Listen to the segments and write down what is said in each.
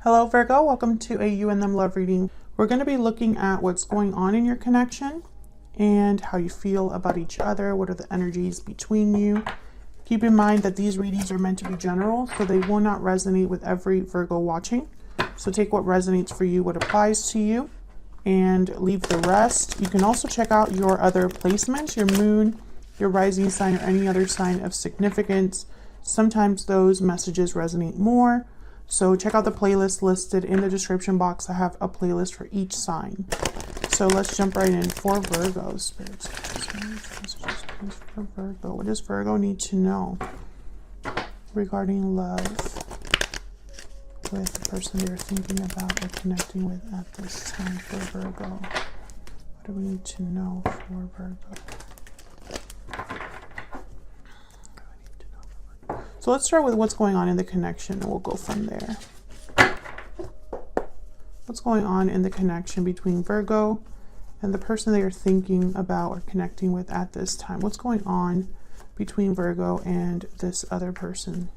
Hello Virgo, welcome to a You and Them love reading. We're going to be looking at what's going on in your connection and how you feel about each other. What are the energies between you? Keep in mind that these readings are meant to be general, so they will not resonate with every Virgo watching. So take what resonates for you, what applies to you, and leave the rest. You can also check out your other placements, your moon, your rising sign, or any other sign of significance. Sometimes those messages resonate more. So check out the playlist listed in the description box. I have a playlist for each sign. So let's jump right in for Virgo. Spirits, messages, please, for Virgo. What does Virgo need to know regarding love with the person they're thinking about or connecting with at this time for Virgo? What do we need to know for Virgo? So let's start with what's going on in the connection and we'll go from there. What's going on in the connection between Virgo and the person they are thinking about or connecting with at this time? What's going on between Virgo and this other person?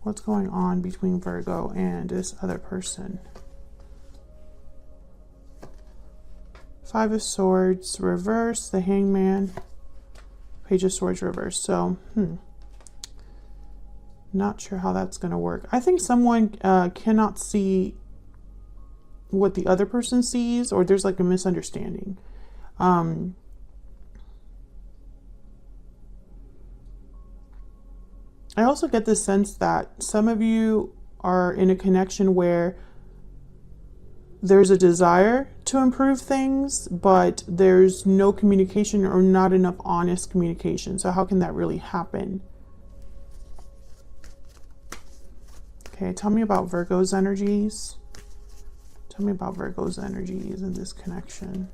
What's going on between Virgo and this other person? Five of Swords reverse, the Hangman, Page of Swords reverse. So, not sure how that's going to work. I think someone cannot see what the other person sees, or there's like a misunderstanding. I also get the sense that some of you are in a connection where there's a desire to improve things, but there's no communication or not enough honest communication. So how can that really happen? Okay, tell me about Virgo's energies. Tell me about Virgo's energies in this connection.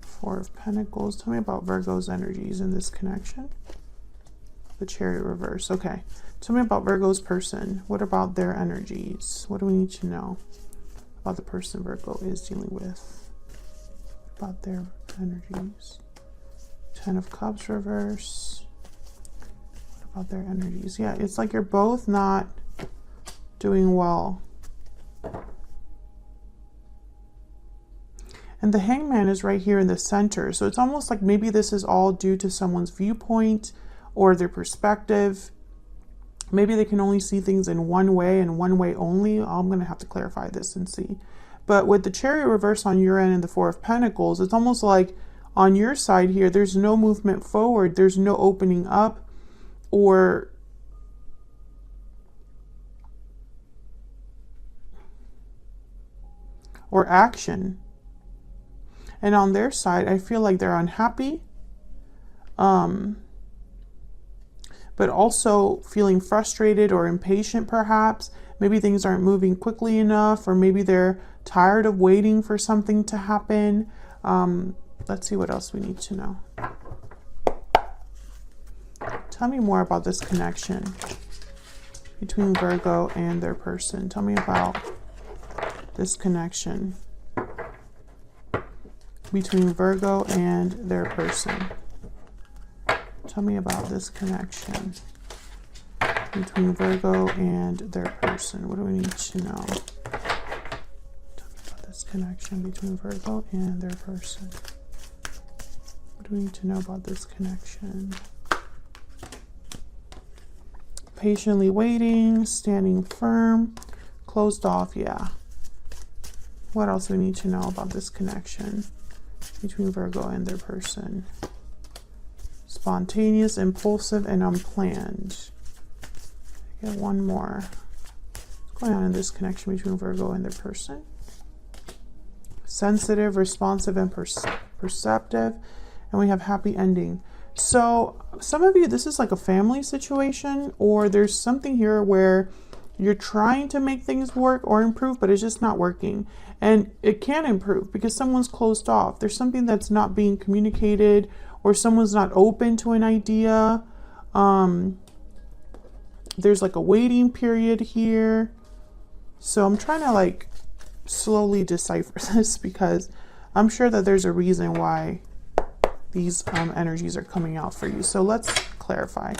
Four of Pentacles. Tell me about Virgo's energies in this connection. The Chariot reverse. Okay. Tell me about Virgo's person. What about their energies? What do we need to know about the person Virgo is dealing with? About their energies. Ten of Cups reverse. About their energies. Yeah, it's like you're both not doing well. And the Hangman is right here in the center. So it's almost like maybe this is all due to someone's viewpoint or their perspective. Maybe they can only see things in one way and one way only. I'm going to have to clarify this and see. But with the Chariot reverse on your end and the Four of Pentacles, it's almost like on your side here, there's no movement forward. There's no opening up or action. And on their side, I feel like they're unhappy, but also feeling frustrated or impatient perhaps. Maybe things aren't moving quickly enough, or maybe they're tired of waiting for something to happen. Let's see what else we need to know. Tell me more about this connection between Virgo and their person. Tell me about this connection between Virgo and their person. Tell me about this connection between Virgo and their person. What do we need to know? Tell me about this connection between Virgo and their person. What do we need to know about this connection? Patiently waiting, standing firm, closed off, yeah. What else do we need to know about this connection between Virgo and their person? Spontaneous, impulsive, and unplanned. I get one more. What's going on in this connection between Virgo and their person? Sensitive, responsive, and perceptive. And we have happy ending. So some of you, this is like a family situation, or there's something here where you're trying to make things work or improve, but it's just not working. And it can improve because someone's closed off. There's something that's not being communicated, or someone's not open to an idea. There's like a waiting period here. So I'm trying to like slowly decipher this because I'm sure that there's a reason why these energies are coming out for you. So let's clarify.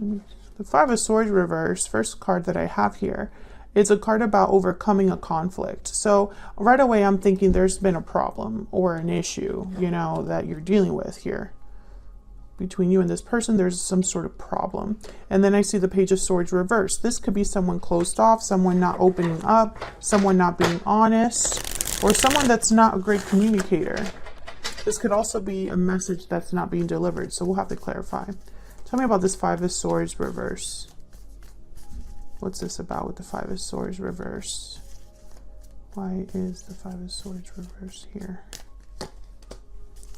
The Five of Swords reverse, first card that I have here, it's a card about overcoming a conflict. So right away I'm thinking there's been a problem or an issue, you know, that you're dealing with here. Between you and this person, there's some sort of problem. And then I see the Page of Swords reverse. This could be someone closed off, someone not opening up, someone not being honest, or someone that's not a great communicator. This could also be a message that's not being delivered, so we'll have to clarify. Tell me about this Five of Swords reverse. What's this about with the Five of Swords reverse? Why is the Five of Swords reverse here?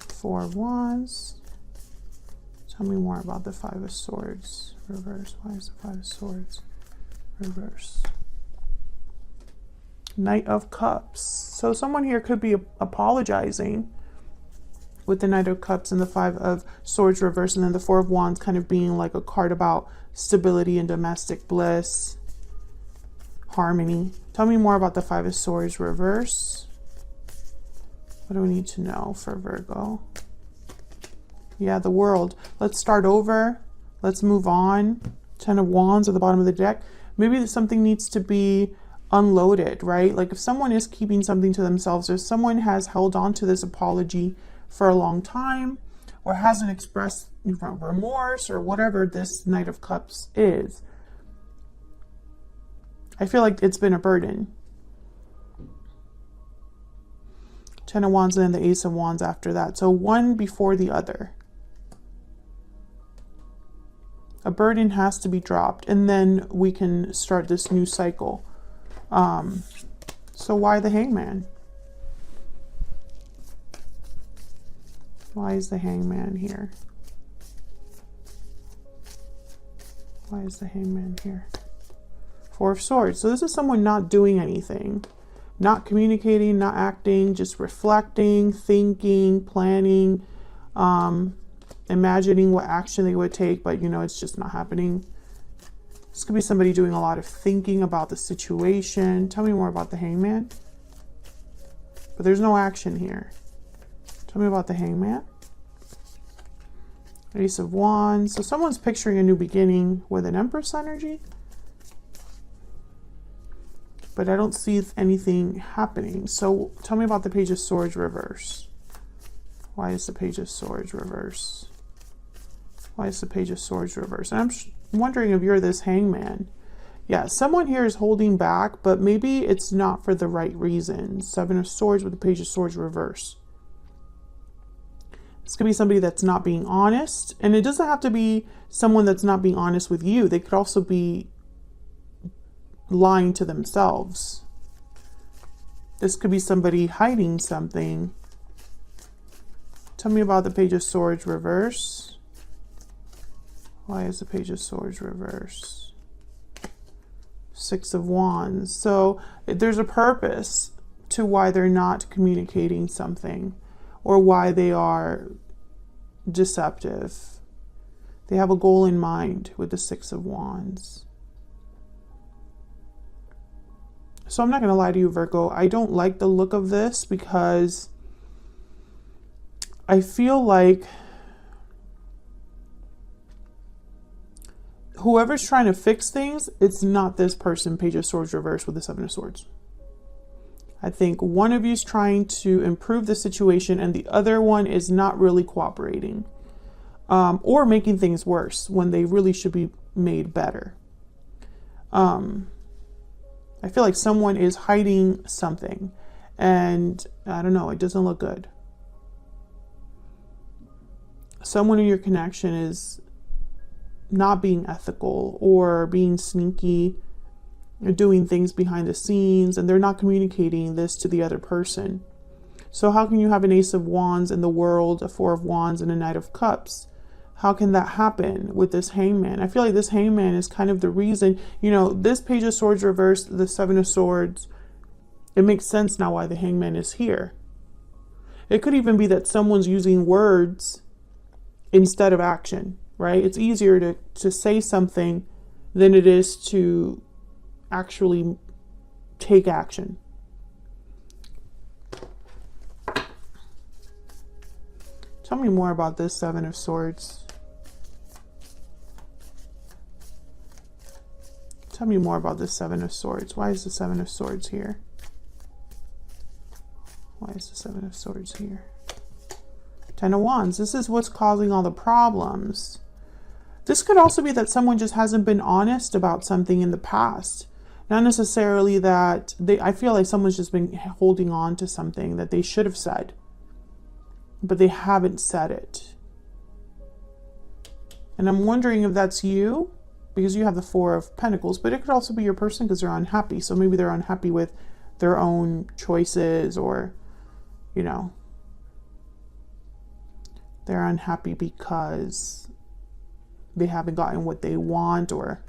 Four of Wands. Tell me more about the Five of Swords reverse. Why is the Five of Swords reverse? Knight of Cups. So someone here could be apologizing with the Knight of Cups and the Five of Swords reverse, and then the Four of Wands kind of being like a card about stability and domestic bliss, harmony. Tell me more about the Five of Swords reverse. What do we need to know for Virgo? Yeah, the World. Let's start over. Let's move on. Ten of Wands at the bottom of the deck. Maybe something needs to be unloaded, right? Like if someone is keeping something to themselves, or someone has held on to this apology for a long time, or hasn't expressed remorse, or whatever this Knight of Cups is. I feel like it's been a burden. Ten of Wands and then the Ace of Wands after that. So one before the other. A burden has to be dropped, and then we can start this new cycle. So why the Hangman? Why is the Hangman here? Why is the Hangman here? Four of Swords. So this is someone not doing anything, not communicating, not acting, just reflecting, thinking, planning, imagining what action they would take, but you know, it's just not happening. This could be somebody doing a lot of thinking about the situation. Tell me more about the Hangman. But there's no action here. Tell me about the Hangman. Ace of Wands. So someone's picturing a new beginning with an Empress energy. But I don't see anything happening. So tell me about the Page of Swords reverse. Why is the Page of Swords reverse? Why is the Page of Swords reverse? And I'm wondering if you're this Hangman. Yeah, someone here is holding back, but maybe it's not for the right reasons. Seven of Swords with the Page of Swords reverse. This could be somebody that's not being honest. And it doesn't have to be someone that's not being honest with you. They could also be lying to themselves. This could be somebody hiding something. Tell me about the Page of Swords reverse. Why is the Page of Swords reverse? Six of Wands. So there's a purpose to why they're not communicating something, or why they are deceptive. They have a goal in mind with the Six of Wands. So I'm not going to lie to you, Virgo. I don't like the look of this, because I feel like whoever's trying to fix things, it's not this person, Page of Swords reverse with the Seven of Swords. I think one of you is trying to improve the situation, and the other one is not really cooperating, or making things worse when they really should be made better. I feel like someone is hiding something, and I don't know, it doesn't look good. Someone in your connection is not being ethical, or being sneaky, or doing things behind the scenes, and they're not communicating this to the other person. So how can you have an Ace of Wands in the World, a Four of Wands, and a Knight of Cups? How can that happen with this Hangman? I feel like this Hangman is kind of the reason, you know, this Page of Swords reversed, the Seven of Swords. It makes sense now why the Hangman is here. It could even be that someone's using words instead of action, right? It's easier to say something than it is to actually take action. Tell me more about this Seven of Swords. Tell me more about the Seven of Swords. Why is the Seven of Swords here? Why is the Seven of Swords here? Ten of Wands. This is what's causing all the problems. This could also be that someone just hasn't been honest about something in the past. Not necessarily that I feel like someone's just been holding on to something that they should have said, but they haven't said it. And I'm wondering if that's you, because you have the Four of Pentacles, but it could also be your person because they're unhappy. So maybe they're unhappy with their own choices, or, you know, they're unhappy because they haven't gotten what they want or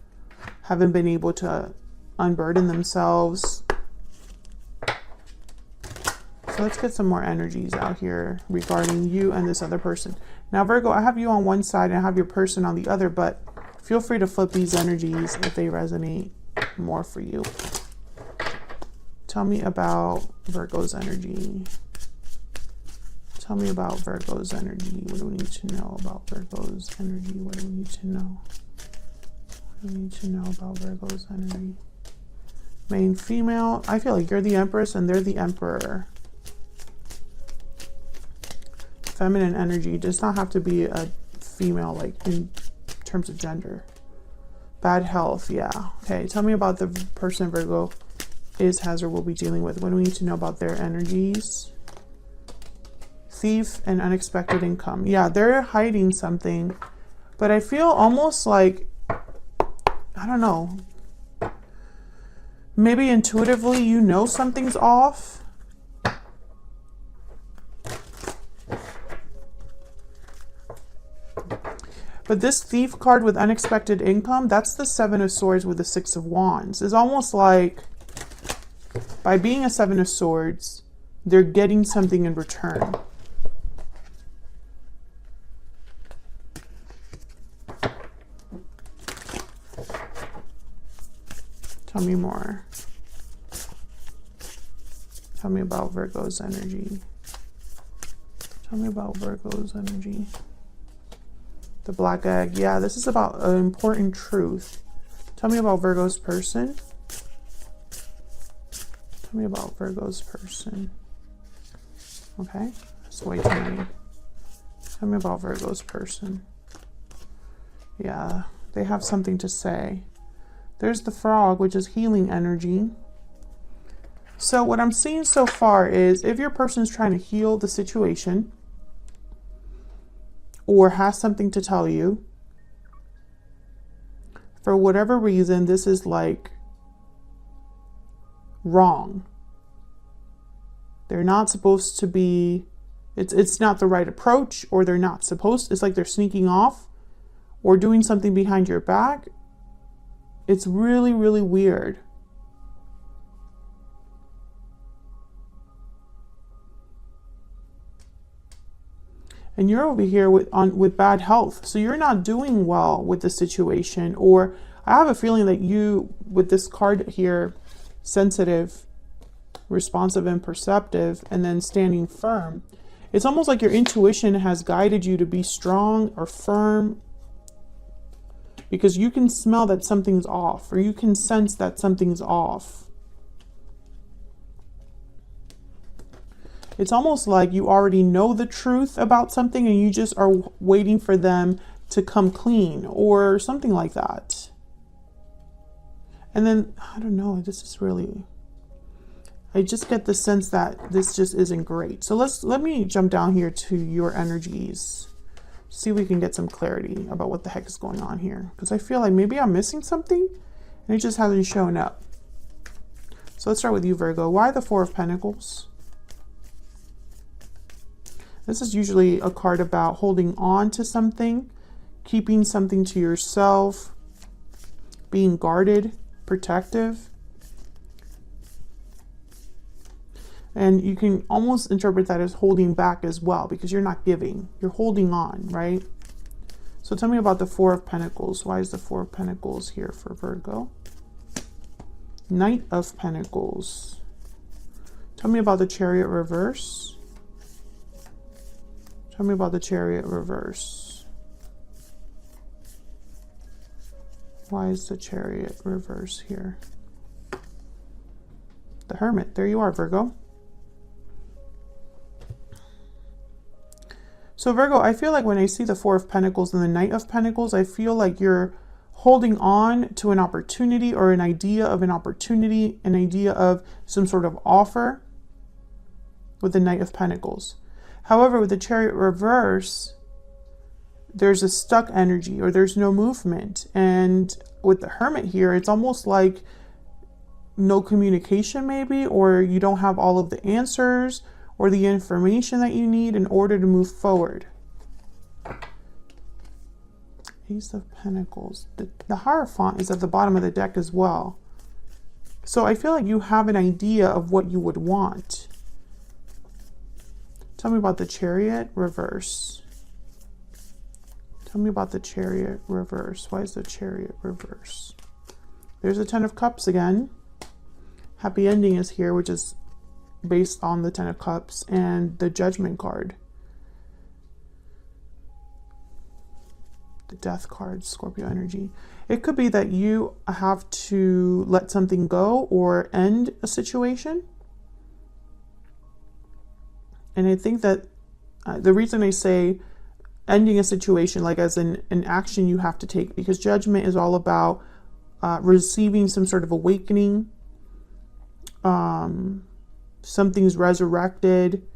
haven't been able to unburden themselves. So let's get some more energies out here regarding you and this other person. Now, Virgo, I have you on one side and I have your person on the other, but feel free to flip these energies if they resonate more for you. Tell me about Virgo's energy. Tell me about Virgo's energy. What do we need to know about Virgo's energy? What do we need to know? What do we need to know about Virgo's energy? Main female. I feel like you're the Empress and they're the Emperor. Feminine energy does not have to be a female, like in terms of gender. Bad health. Yeah. Okay. Tell me about the person Virgo is, has, or will be dealing with. What do we need to know about their energies? Thief and unexpected income. Yeah, they're hiding something, but I feel almost like, I don't know, maybe intuitively you know something's off. But this Thief card with unexpected income, that's the Seven of Swords with the Six of Wands. It's almost like by being a Seven of Swords, they're getting something in return. Tell me more. Tell me about Virgo's energy. Tell me about Virgo's energy. The Black Egg. Yeah, this is about an important truth. Tell me about Virgo's person. Tell me about Virgo's person. Okay, that's way too many. Tell me about Virgo's person. Yeah, they have something to say. There's the Frog, which is healing energy. So what I'm seeing so far is if your person's trying to heal the situation or has something to tell you, for whatever reason, this is like wrong. They're not supposed to be, it's not the right approach, or they're not supposed, it's like they're sneaking off or doing something behind your back. It's really, really weird. And you're over here with bad health. So you're not doing well with the situation. Or I have a feeling that you, with this card here, sensitive, responsive, and perceptive, and then standing firm. It's almost like your intuition has guided you to be strong or firm, because you can smell that something's off, or you can sense that something's off. It's almost like you already know the truth about something and you just are waiting for them to come clean or something like that. And then, I don't know, this is really, I just get the sense that this just isn't great. So let me jump down here to your energies. See if we can get some clarity about what the heck is going on here. Because I feel like maybe I'm missing something and it just hasn't shown up. So let's start with you, Virgo. Why the Four of Pentacles? This is usually a card about holding on to something, keeping something to yourself, being guarded, protective. And you can almost interpret that as holding back as well, because you're not giving, you're holding on, right? So tell me about the Four of Pentacles. Why is the Four of Pentacles here for Virgo? Knight of Pentacles. Tell me about the Chariot reverse. Tell me about the Chariot reverse. Why is the Chariot reverse here? The Hermit. There you are, Virgo. So Virgo, I feel like when I see the Four of Pentacles and the Knight of Pentacles, I feel like you're holding on to an opportunity or an idea of an opportunity, an idea of some sort of offer with the Knight of Pentacles. However, with the Chariot reverse, there's a stuck energy or there's no movement. And with the Hermit here, it's almost like no communication maybe, or you don't have all of the answers or the information that you need in order to move forward. Ace of Pentacles. The Hierophant is at the bottom of the deck as well. So I feel like you have an idea of what you would want. Tell me about the Chariot reverse. Tell me about the Chariot reverse. Why is the Chariot reverse? There's a Ten of Cups again. Happy ending is here, which is based on the Ten of Cups, and the Judgment card. The Death card, Scorpio energy. It could be that you have to let something go or end a situation. And I think that the reason I say ending a situation, like as an action you have to take, because Judgment is all about receiving some sort of awakening. Something's resurrected.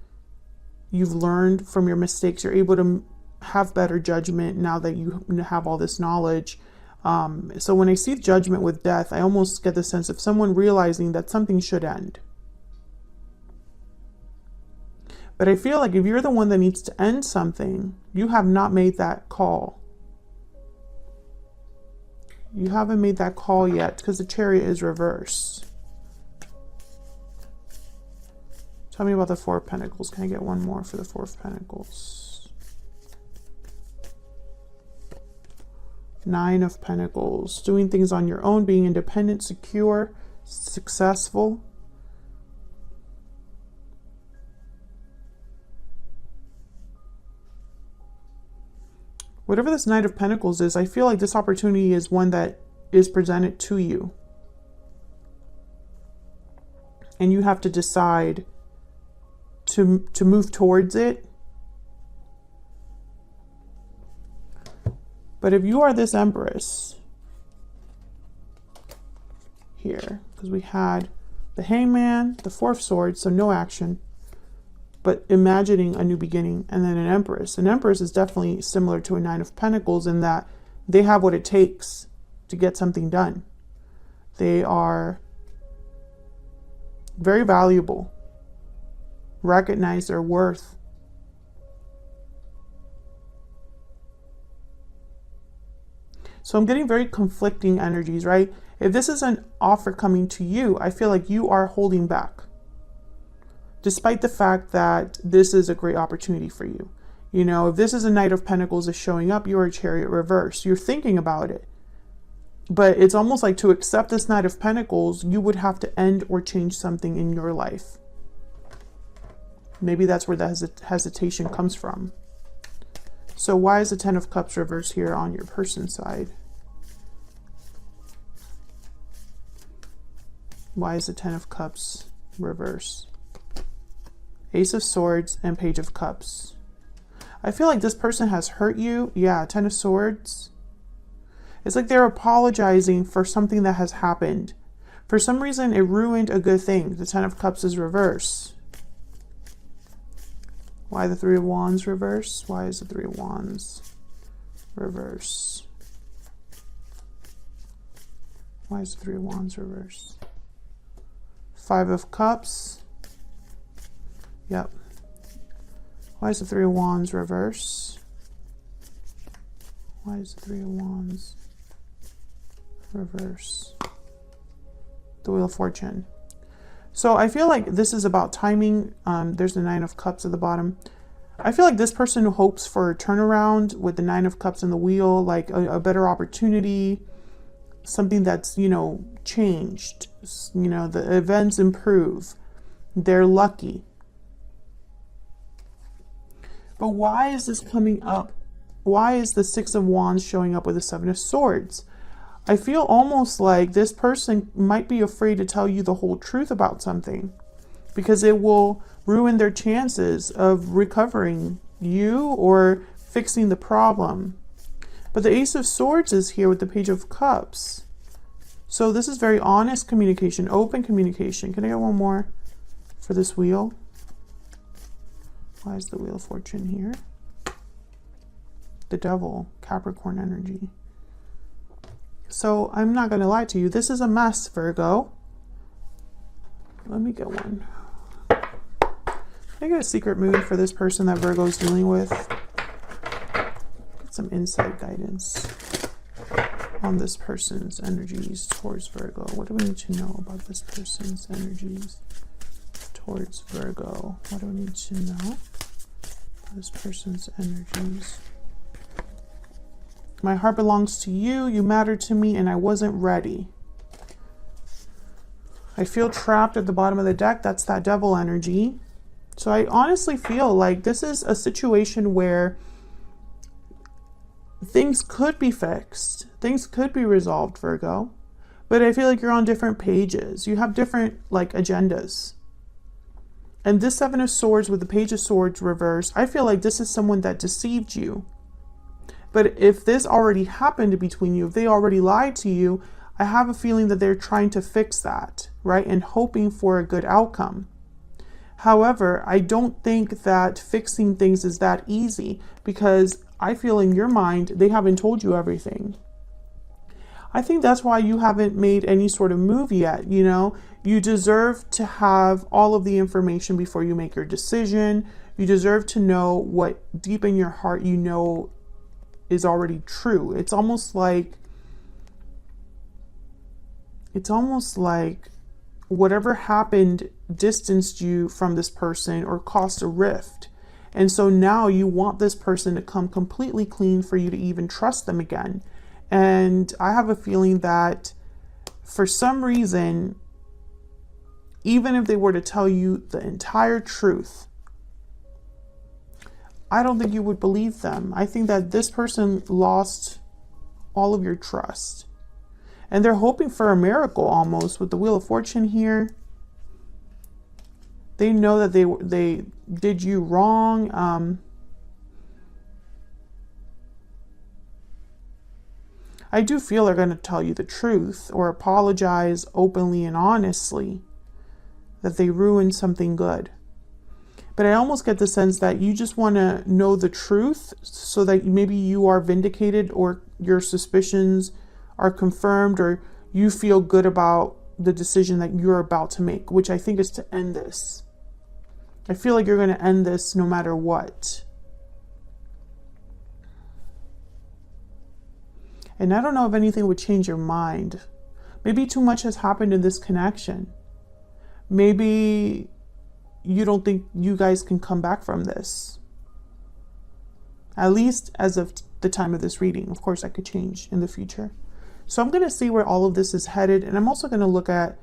You've learned from your mistakes. You're able to have better judgment now that you have all this knowledge. So when I see Judgment with death, I almost get the sense of someone realizing that something should end. But I feel like if you're the one that needs to end something, you have not made that call. You haven't made that call yet because the Chariot is reverse. Tell me about the Four of Pentacles. Can I get one more for the Four of Pentacles? Nine of Pentacles. Doing things on your own, being independent, secure, successful. Whatever this Knight of Pentacles is, I feel like this opportunity is one that is presented to you. And you have to decide to move towards it. But if you are this Empress here, because we had the Hangman, the Four of Swords, so no action, but imagining a new beginning, and then an Empress. An Empress is definitely similar to a Nine of Pentacles in that they have what it takes to get something done. They are very valuable. Recognize their worth. So I'm getting very conflicting energies, right? If this is an offer coming to you, I feel like you are holding back. Despite the fact that this is a great opportunity for you. You know, if this is a Knight of Pentacles is showing up, you're a Chariot reverse. You're thinking about it. But it's almost like to accept this Knight of Pentacles, you would have to end or change something in your life. Maybe that's where the hesitation comes from. So why is the Ten of Cups reverse here on your person's side? Why is the Ten of Cups reverse? Ace of Swords and Page of Cups. I feel like this person has hurt you. Yeah, Ten of Swords. It's like they're apologizing for something that has happened. For some reason, it ruined a good thing. The Ten of Cups is reverse. Why the Three of Wands reverse? Why is the Three of Wands reverse? Why is the Three of Wands reverse? Five of Cups. Yep. Why is the Three of Wands reverse? Why is the Three of Wands reverse? The Wheel of Fortune. So I feel like this is about timing. There's the Nine of Cups at the bottom. I feel like this person hopes for a turnaround with the Nine of Cups and the Wheel, like a better opportunity, something that's, you know, changed. You know, the events improve. They're lucky. But why is this coming up? Why is the Six of Wands showing up with the Seven of Swords? I feel almost like this person might be afraid to tell you the whole truth about something because it will ruin their chances of recovering you or fixing the problem. But the Ace of Swords is here with the Page of Cups. So this is very honest communication, open communication. Can I get one more for this wheel? Why is the Wheel of Fortune here? The Devil, Capricorn energy. So I'm not going to lie to you. This is a mess, Virgo. Let me get one. Can I get a secret mood for this person that Virgo is dealing with? Get some insight guidance on this person's energies towards Virgo. What do we need to know about this person's energies towards Virgo? What do we need to know about this person's energies? My heart belongs to you. You matter to me, and I wasn't ready. I feel trapped at the bottom of the deck. That's that Devil energy. So I honestly feel like this is a situation where things could be fixed. Things could be resolved, Virgo. But I feel like you're on different pages. You have different agendas. And this Seven of Swords with the Page of Swords reversed, I feel like this is someone that deceived you. But if this already happened between you, if they already lied to you, I have a feeling that they're trying to fix that, right? And hoping for a good outcome. However, I don't think that fixing things is that easy because I feel in your mind, they haven't told you everything. I think that's why you haven't made any sort of move yet. You know, you deserve to have all of the information before you make your decision. You deserve to know what deep in your heart you know is already true. It's almost like whatever happened distanced you from this person or caused a rift. And so now you want this person to come completely clean for you to even trust them again. And I have a feeling that for some reason, even if they were to tell you the entire truth, I don't think you would believe them. I think that this person lost all of your trust. And they're hoping for a miracle almost with the Wheel of Fortune here. They know that they did you wrong. I do feel they're going to tell you the truth or apologize openly and honestly that they ruined something good. But I almost get the sense that you just want to know the truth so that maybe you are vindicated or your suspicions are confirmed or you feel good about the decision that you're about to make, which I think is to end this. I feel like you're going to end this no matter what. And I don't know if anything would change your mind. Maybe too much has happened in this connection. Maybe you don't think you guys can come back from this. At least as of the time of this reading. Of course, that could change in the future. So I'm going to see where all of this is headed. And I'm also going to look at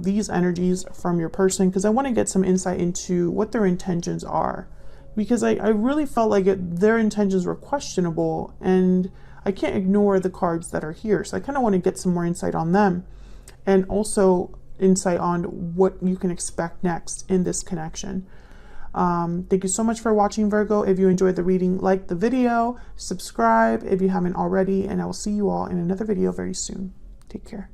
these energies from your person because I want to get some insight into what their intentions are. Because I really felt like their intentions were questionable and I can't ignore the cards that are here. So I kind of want to get some more insight on them and also insight on what you can expect next in this connection. Thank you so much for watching, Virgo. If you enjoyed the reading, like the video, subscribe if you haven't already, and I will see you all in another video very soon. Take care.